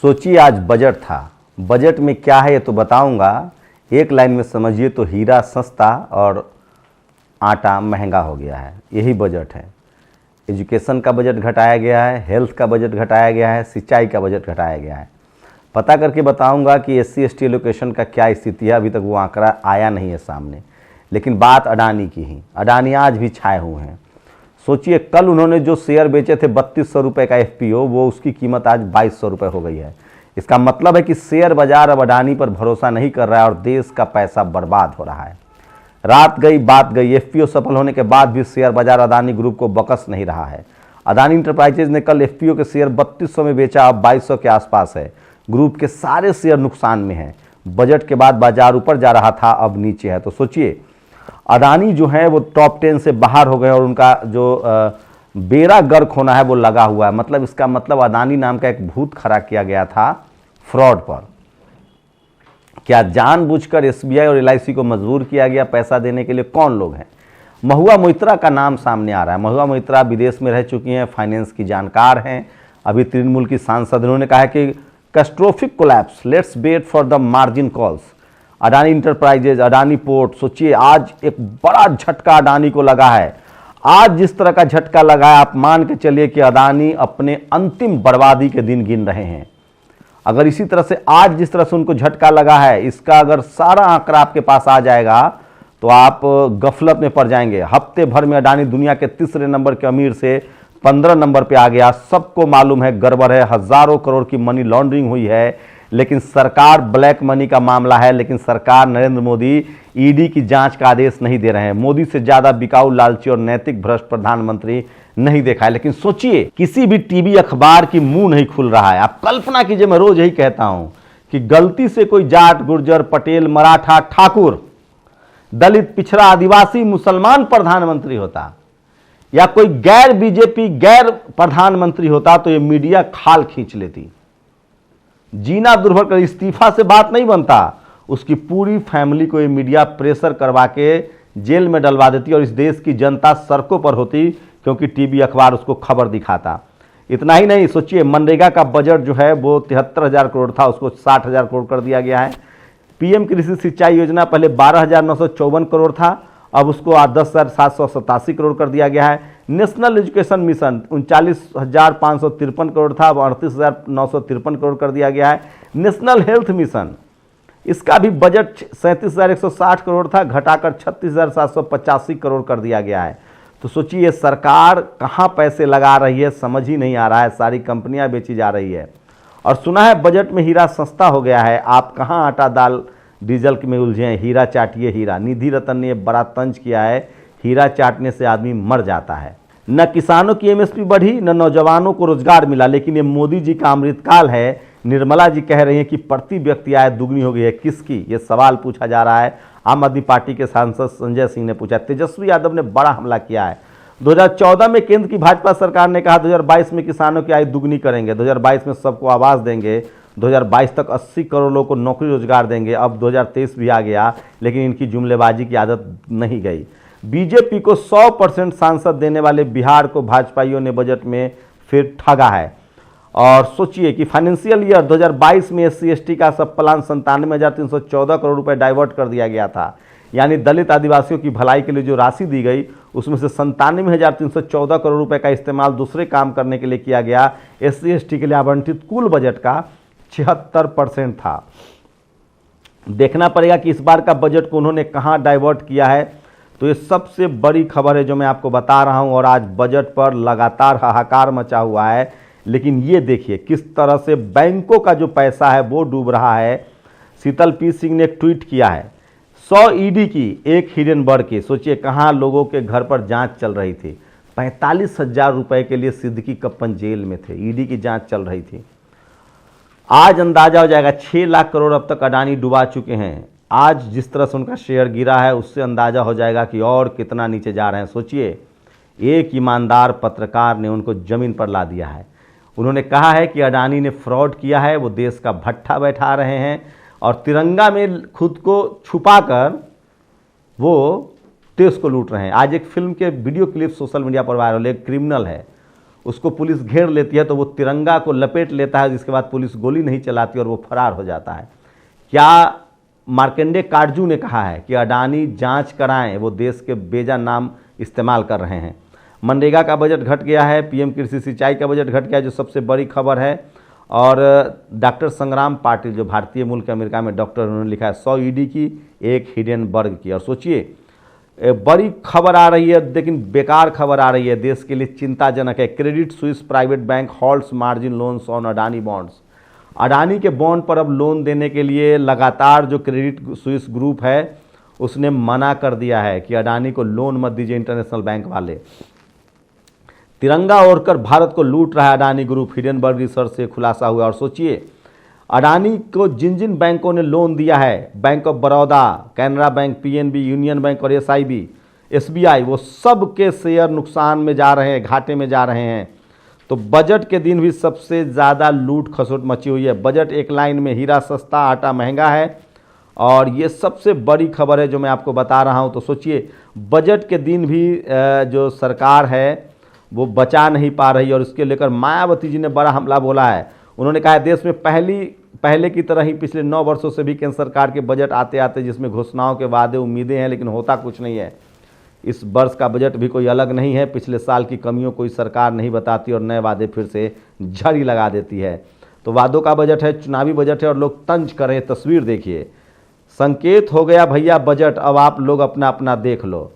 सोचिए आज बजट था। बजट में क्या है ये तो बताऊंगा, एक लाइन में समझिए तो हीरा सस्ता और आटा महंगा हो गया है, यही बजट है। एजुकेशन का बजट घटाया गया है, हेल्थ का बजट घटाया गया है, सिंचाई का बजट घटाया गया है। पता करके बताऊंगा कि SC/ST एलोकेशन का क्या स्थिति है। अभी तक वो आंकड़ा आया नहीं है सामने, लेकिन बात अडानी की ही। अडानी आज भी छाए हुए हैं। सोचिए कल उन्होंने जो शेयर बेचे थे 3200 रुपये का FPO, वो उसकी कीमत आज 2200 रुपये हो गई है। इसका मतलब है कि शेयर बाजार अब अडानी पर भरोसा नहीं कर रहा है और देश का पैसा बर्बाद हो रहा है। रात गई बात गई, FPO सफल होने के बाद भी शेयर बाजार अडानी ग्रुप को बकस नहीं रहा है। अडानी इंटरप्राइजेज ने कल FPO के शेयर 3200 में बेचा, अब 2200 के आसपास है। ग्रुप के सारे शेयर नुकसान में हैं। बजट के बाद बाजार ऊपर जा रहा था, अब नीचे है। तो सोचिए अडानी जो है वो टॉप 10 से बाहर हो गए और उनका जो बेड़ा गर्क होना है वो लगा हुआ है। मतलब इसका मतलब अडानी नाम का एक भूत खड़ा किया गया था फ्रॉड पर। क्या जानबूझकर SBI और LIC को मजबूर किया गया पैसा देने के लिए? कौन लोग हैं? महुआ मोइत्रा का नाम सामने आ रहा है। महुआ मोइत्रा विदेश में रह चुकी हैं, फाइनेंस की जानकार हैं। अभी तृणमूल की सांसद, उन्होंने कहा है कि catastrophic collapse, let's wait for the margin calls. Adani enterprises, Adani port, सोचिए आज एक बड़ा झटका अडानी को लगा है। आज जिस तरह का झटका लगा है, आप मान के चलिए कि अडानी अपने अंतिम बर्बादी के दिन गिन रहे हैं। अगर इसी तरह से आज जिस तरह से उनको झटका लगा है, इसका अगर सारा आंकड़ा आपके पास आ जाएगा तो आप गफलत में पड़ जाएंगे। हफ्ते भर में अडानी दुनिया के तीसरे नंबर के अमीर से 15 नंबर पे आ गया। सबको मालूम है गड़बड़ है, हजारों करोड़ की मनी लॉन्ड्रिंग हुई है, लेकिन सरकार ब्लैक मनी का मामला है, लेकिन सरकार नरेंद्र मोदी ED की जांच का आदेश नहीं दे रहे हैं। मोदी से ज्यादा बिकाऊ, लालची और नैतिक भ्रष्ट प्रधानमंत्री नहीं देखा है। लेकिन सोचिए किसी भी टीवी अखबार की मुंह नहीं खुल रहा है। आप कल्पना कीजिए, मैं रोज यही कहता हूं कि गलती से कोई जाट, गुर्जर, पटेल, मराठा, ठाकुर, दलित, पिछड़ा, आदिवासी, मुसलमान प्रधानमंत्री होता या कोई गैर BJP गैर प्रधानमंत्री होता तो ये मीडिया खाल खींच लेती। जीना दुर्भर कर इस्तीफा से बात नहीं बनता, उसकी पूरी फैमिली को ये मीडिया प्रेशर करवा के जेल में डलवा देती और इस देश की जनता सड़कों पर होती, क्योंकि टीवी अखबार उसको खबर दिखाता। इतना ही नहीं, सोचिए मनरेगा का बजट जो है वो 73,000 करोड़ था, उसको 60,000 करोड़ कर दिया गया है। PM कृषि सिंचाई योजना पहले 12,954 करोड़ था, अब उसको 10,787 करोड़ कर दिया गया है। नेशनल एजुकेशन मिशन 39,553 करोड़ था, अब 38,953 करोड़ कर दिया गया है। नेशनल हेल्थ मिशन, इसका भी बजट 37,160 करोड़ था, घटाकर 36,785 करोड़ कर दिया गया है। तो सोचिए सरकार कहाँ पैसे लगा रही है, समझ ही नहीं आ रहा है। सारी कंपनियां बेची जा रही है। और सुना है बजट में हीरा सस्ता हो गया है। आप कहाँ आटा दाल डीजल में उलझे हैं? हीरा चाटिए हीरा। निधि रतन ने बड़ा तंज किया है, हीरा चाटने से आदमी मर जाता है। न किसानों की MSP बढ़ी, न नौजवानों को रोजगार मिला, लेकिन ये मोदी जी का अमृतकाल है। निर्मला जी कह रही हैं कि प्रति व्यक्ति आय दुगनी हो गई है। किसकी? ये सवाल पूछा जा रहा है। आम आदमी पार्टी के सांसद संजय सिंह ने पूछा। तेजस्वी यादव ने बड़ा हमला किया है। 2014 में केंद्र की भाजपा सरकार ने कहा 2022 में किसानों की आय दुगनी करेंगे, 2022 में सबको आवास देंगे, 2022 तक 80 करोड़ लोगों को नौकरी रोजगार देंगे। अब 2023 भी आ गया, लेकिन इनकी जुमलेबाजी की आदत नहीं गई। BJP को 100% सांसद देने वाले बिहार को भाजपाइयों ने बजट में फिर ठगा है। और सोचिए कि फाइनेंशियल ईयर 2022 में SC/ST का सब प्लान 97,314 करोड़ रुपए डाइवर्ट कर दिया गया था। यानी दलित आदिवासियों की भलाई के लिए जो राशि दी गई, उसमें से 97,314 करोड़ रुपए का इस्तेमाल दूसरे काम करने के लिए किया गया। SC/ST के लिए आवंटित कुल बजट का 76% था। देखना पड़ेगा कि इस बार का बजट को उन्होंने कहां डाइवर्ट किया है। तो ये सबसे बड़ी खबर है जो मैं आपको बता रहा हूं। और आज बजट पर लगातार हाहाकार मचा हुआ है। लेकिन ये देखिए किस तरह से बैंकों का जो पैसा है वो डूब रहा है। शीतल P सिंह ने एक ट्वीट किया है, 100 ED की एक हिडनबर्ग की। सोचिए कहां लोगों के घर पर जांच चल रही थी। 45,000 रुपए के लिए सिद्दीकी कप्पन जेल में थे, ED की जांच चल रही थी। आज अंदाजा हो जाएगा 6 लाख करोड़ अब तक अडानी डुबा चुके हैं। आज जिस तरह से उनका शेयर गिरा है, उससे अंदाजा हो जाएगा कि और कितना नीचे जा रहे हैं। सोचिए एक ईमानदार पत्रकार ने उनको जमीन पर ला दिया है। उन्होंने कहा है कि अडानी ने फ्रॉड किया है, वो देश का भट्ठा बैठा रहे हैं और तिरंगा में खुद को छुपाकर वो देश को लूट रहे हैं। आज एक फिल्म के वीडियो क्लिप सोशल मीडिया पर वायरल, एक क्रिमिनल है, उसको पुलिस घेर लेती है तो वो तिरंगा को लपेट लेता है, जिसके बाद पुलिस गोली नहीं चलाती और वो फरार हो जाता है। क्या मार्कंडे काटजू ने कहा है कि अडानी जांच कराएं, वो देश के बेजा नाम इस्तेमाल कर रहे हैं। मनरेगा का बजट घट गया है, पीएम कृषि सिंचाई का बजट घट गया जो सबसे बड़ी खबर है। और डॉक्टर संग्राम पाटिल जो भारतीय मूल के अमेरिका में डॉक्टर, उन्होंने लिखा है 100 ईडी की, 1 हिडेनबर्ग की। और सोचिए बड़ी खबर आ रही है लेकिन बेकार खबर आ रही है, देश के लिए चिंताजनक है। Credit Suisse private bank holds margin loans on Adani bonds. Adani के बॉन्ड पर अब लोन देने के लिए लगातार जो क्रेडिट स्विस ग्रुप है उसने मना कर दिया है कि अडानी को लोन मत दीजिए इंटरनेशनल बैंक वाले। तिरंगा ओढ़कर भारत को लूट रहा है अडानी ग्रुप, हिडेनबर्ग रिसर्च से खुलासा हुआ। और सोचिए अडानी को जिन जिन बैंकों ने लोन दिया है, bank of Baroda, Canara bank, PNB, union bank और एसआईबी, एसबीआई, वो सब के शेयर नुकसान में जा रहे हैं, घाटे में जा रहे हैं। तो बजट के दिन भी सबसे ज़्यादा लूट खसोट मची हुई है। बजट एक लाइन में, हीरा सस्ता आटा महंगा है। और ये सबसे बड़ी खबर है जो मैं आपको बता रहा हूँ। तो सोचिए बजट के दिन भी जो सरकार है वो बचा नहीं पा रही, और इसके लेकर मायावती जी ने बड़ा हमला बोला है। उन्होंने कहा है देश में पहले की तरह ही पिछले 9 वर्षों से भी केंद्र सरकार के बजट आते आते जिसमें घोषणाओं के वादे उम्मीदें हैं लेकिन होता कुछ नहीं है। इस वर्ष का बजट भी कोई अलग नहीं है। पिछले साल की कमियों कोई सरकार नहीं बताती और नए वादे फिर से झड़ी लगा देती है। तो वादों का बजट है, चुनावी बजट है और लोग तंज करें। तस्वीर देखिए, संकेत हो गया भैया बजट, अब आप लोग अपना अपना देख लो।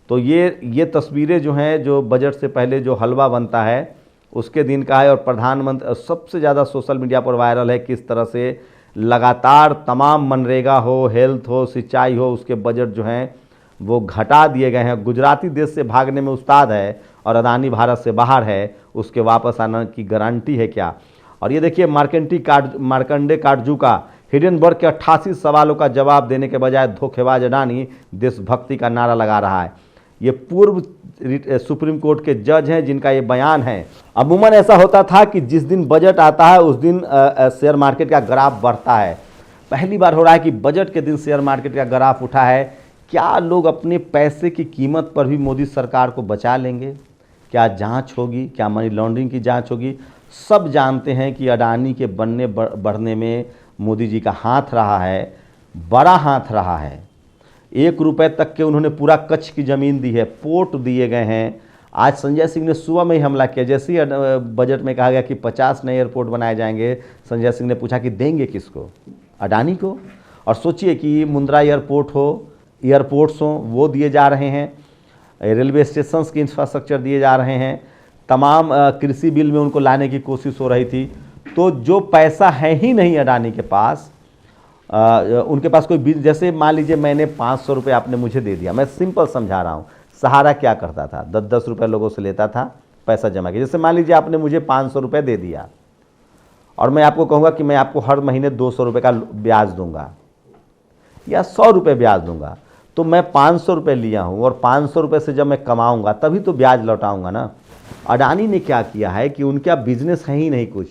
तो ये तस्वीरें जो हैं, जो बजट से पहले जो हलवा बनता है उसके दिन का है। और प्रधानमंत्री सबसे ज़्यादा सोशल मीडिया पर वायरल है किस तरह से लगातार तमाम मनरेगा हो, हेल्थ हो, सिंचाई हो, उसके बजट जो हैं वो घटा दिए गए हैं। गुजराती देश से भागने में उस्ताद है और अडानी भारत से बाहर है, उसके वापस आने की गारंटी है क्या? और ये देखिए मार्कंडे काटजू का हिडेनबर्ग के 88 सवालों का जवाब देने के बजाय धोखेबाज अडानी देशभक्ति का नारा लगा रहा है। ये पूर्व सुप्रीम कोर्ट के जज हैं जिनका ये बयान है। अमूमन ऐसा होता था कि जिस दिन बजट आता है उस दिन शेयर मार्केट का ग्राफ बढ़ता है। पहली बार हो रहा है कि बजट के दिन शेयर मार्केट का ग्राफ उठा है। क्या लोग अपने पैसे की कीमत पर भी मोदी सरकार को बचा लेंगे? क्या जांच होगी? क्या मनी लॉन्ड्रिंग की जांच होगी? सब जानते हैं कि अडानी के बनने बढ़ने में मोदी जी का हाथ रहा है, बड़ा हाथ रहा है। 1 रुपए तक के उन्होंने पूरा कच्छ की ज़मीन दी है, पोर्ट दिए गए हैं। आज संजय सिंह ने सुबह में ही हमला किया। जैसे ही बजट में कहा गया कि 50 नए एयरपोर्ट बनाए जाएंगे, संजय सिंह ने पूछा कि देंगे किसको? अडानी को। और सोचिए कि मुंद्रा एयरपोर्ट्स हों वो दिए जा रहे हैं, रेलवे स्टेशंस की इंफ्रास्ट्रक्चर दिए जा रहे हैं, तमाम कृषि बिल में उनको लाने की कोशिश हो रही थी। तो जो पैसा है ही नहीं अडानी के पास, उनके पास कोई बिल, जैसे मान लीजिए मैंने 500 रुपये आपने मुझे दे दिया, मैं सिंपल समझा रहा हूँ। सहारा क्या करता था, 10-10 रुपये लोगों से लेता था, पैसा जमा किया। जैसे मान लीजिए आपने मुझे 500 रुपये दे दिया और मैं आपको कहूँगा कि मैं आपको हर महीने 200 रुपये का ब्याज दूंगा या 100 रुपये ब्याज दूंगा, तो मैं 500 रुपये लिया हूँ और 500 रुपये से जब मैं कमाऊँगा तभी तो ब्याज लौटाऊँगा ना। अडानी ने क्या किया है कि उनका बिजनेस है ही नहीं कुछ,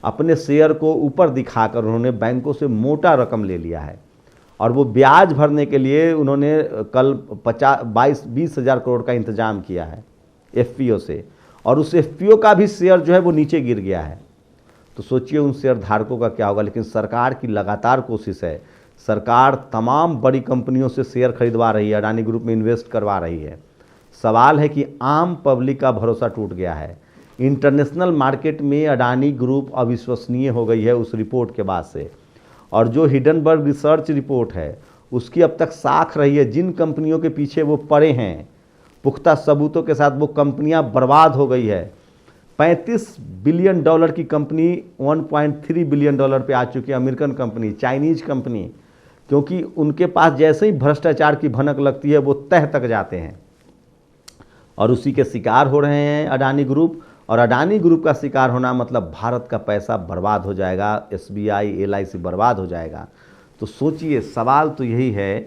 अपने शेयर को ऊपर दिखाकर उन्होंने बैंकों से मोटा रकम ले लिया है। और वो ब्याज भरने के लिए उन्होंने कल 20 हज़ार करोड़ का इंतजाम किया है एफपीओ से, और उस एफपीओ का भी शेयर जो है वो नीचे गिर गया है। तो सोचिए उन शेयर धारकों का क्या होगा। लेकिन सरकार की लगातार कोशिश है, सरकार तमाम बड़ी कंपनियों से शेयर खरीदवा रही है, अडानी ग्रुप में इन्वेस्ट करवा रही है। सवाल है कि आम पब्लिक का भरोसा टूट गया है। इंटरनेशनल मार्केट में अडानी ग्रुप अविश्वसनीय हो गई है उस रिपोर्ट के बाद से। और जो हिडेनबर्ग रिसर्च रिपोर्ट है उसकी अब तक साख रही है, जिन कंपनियों के पीछे वो पड़े हैं पुख्ता सबूतों के साथ वो कंपनियां बर्बाद हो गई है। 35 बिलियन डॉलर की कंपनी 1.3 बिलियन डॉलर पे आ चुकी है, अमेरिकन कंपनी, चाइनीज कंपनी, क्योंकि उनके पास जैसे ही भ्रष्टाचार की भनक लगती है वो तह तक जाते हैं और उसी के शिकार हो रहे हैं अडानी ग्रुप। और अडानी ग्रुप का शिकार होना मतलब भारत का पैसा बर्बाद हो जाएगा, एसबीआई, एलआईसी बर्बाद हो जाएगा। तो सोचिए, सवाल तो यही है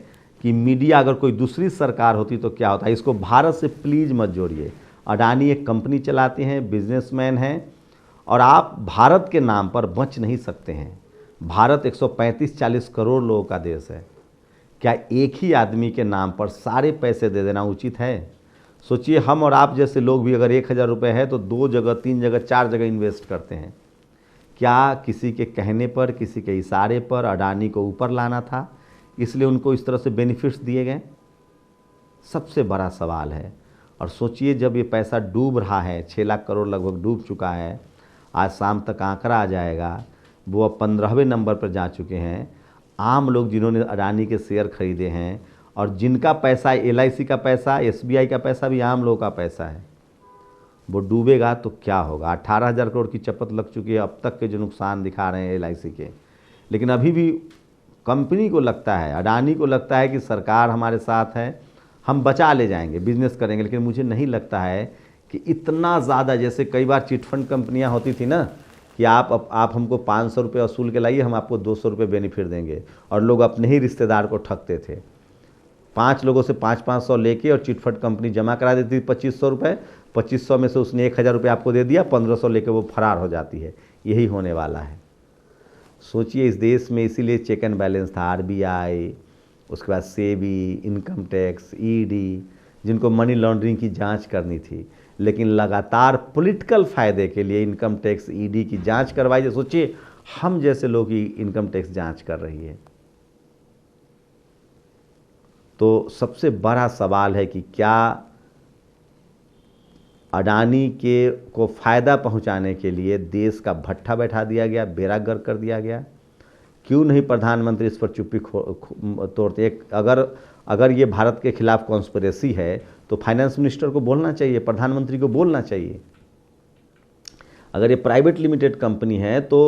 कि मीडिया अगर कोई दूसरी सरकार होती तो क्या होता। इसको भारत से प्लीज़ मत जोड़िए। अडानी एक कंपनी चलाते हैं, बिजनेसमैन हैं, और आप भारत के नाम पर बच नहीं सकते हैं। भारत 135-40 करोड़ लोगों का देश है। क्या एक ही आदमी के नाम पर सारे पैसे दे देना उचित है? सोचिए हम और आप जैसे लोग भी अगर 1000 रुपये है तो 2 जगह 3 जगह 4 जगह इन्वेस्ट करते हैं। क्या किसी के कहने पर, किसी के इशारे पर अडानी को ऊपर लाना था, इसलिए उनको इस तरह से बेनिफिट्स दिए गए? सबसे बड़ा सवाल है। और सोचिए जब ये पैसा डूब रहा है, 6 लाख करोड़ लगभग डूब चुका है, आज शाम तक आंकड़ा आ जाएगा, वो अब 15वें नंबर पर जा चुके हैं। आम लोग जिन्होंने अडानी के शेयर खरीदे हैं और जिनका पैसा LIC का पैसा, SBI का पैसा भी आम लोगों का पैसा है, वो डूबेगा तो क्या होगा? 18,000 करोड़ की चपत लग चुकी है अब तक के जो नुकसान दिखा रहे हैं LIC के। लेकिन अभी भी कंपनी को लगता है, अडानी को लगता है कि सरकार हमारे साथ है, हम बचा ले जाएंगे, बिजनेस करेंगे। लेकिन मुझे नहीं लगता है कि इतना ज़्यादा, जैसे कई बार चिटफंड कंपनियां होती थी ना कि आप हमको 500 रुपये वसूल के लाइए, हम आपको 200 रुपये बेनिफिट देंगे, और लोग अपने ही रिश्तेदार को ठगते थे। 5 लोगों से 500 लेके और चिटफंड कंपनी जमा करा देती थी 2500 रुपये। 2500 में से उसने 1000 रुपये आपको दे दिया, 1500 लेके वो फरार हो जाती है। यही होने वाला है। सोचिए इस देश में इसीलिए चेक एंड बैलेंस था, RBI, उसके बाद SEBI, इनकम टैक्स, ED, जिनको मनी लॉन्ड्रिंग की जांच करनी थी। लेकिन लगातार पॉलिटिकल फ़ायदे के लिए इनकम टैक्स, ED की जांच करवाई जाए। सोचिए हम जैसे लोग की इनकम टैक्स जांच कर रही है। तो सबसे बड़ा सवाल है कि क्या अडानी के को फ़ायदा पहुंचाने के लिए देश का भट्ठा बैठा दिया गया, बेड़ा गर्क कर दिया गया? क्यों नहीं प्रधानमंत्री इस पर चुप्पी तोड़ते? अगर ये भारत के खिलाफ कॉन्स्पिरेसी है तो फाइनेंस मिनिस्टर को बोलना चाहिए, प्रधानमंत्री को बोलना चाहिए। अगर ये प्राइवेट लिमिटेड कंपनी है तो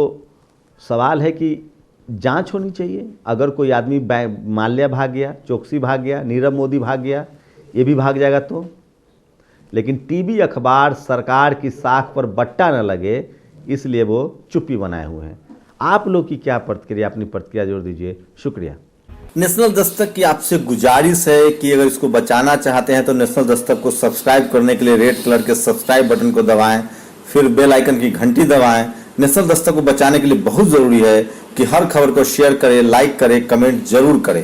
सवाल है कि जांच होनी चाहिए। अगर कोई आदमी माल्या भाग गया, चोकसी भाग गया, नीरव मोदी भाग गया, ये भी भाग जाएगा तो? लेकिन टीवी अखबार सरकार की साख पर बट्टा न लगे, इसलिए वो चुप्पी बनाए हुए हैं। आप लोग की क्या प्रतिक्रिया, अपनी प्रतिक्रिया जोड़ दीजिए। शुक्रिया। नेशनल दस्तक की आपसे गुजारिश है कि अगर इसको बचाना चाहते हैं तो नेशनल दस्तक को सब्सक्राइब करने के लिए रेड कलर के सब्सक्राइब बटन को दबाएं, फिर बेल आइकन की घंटी दबाएं। नेशनल दस्तक को बचाने के लिए बहुत जरूरी है कि हर खबर को शेयर करें, लाइक करें, कमेंट जरूर करें।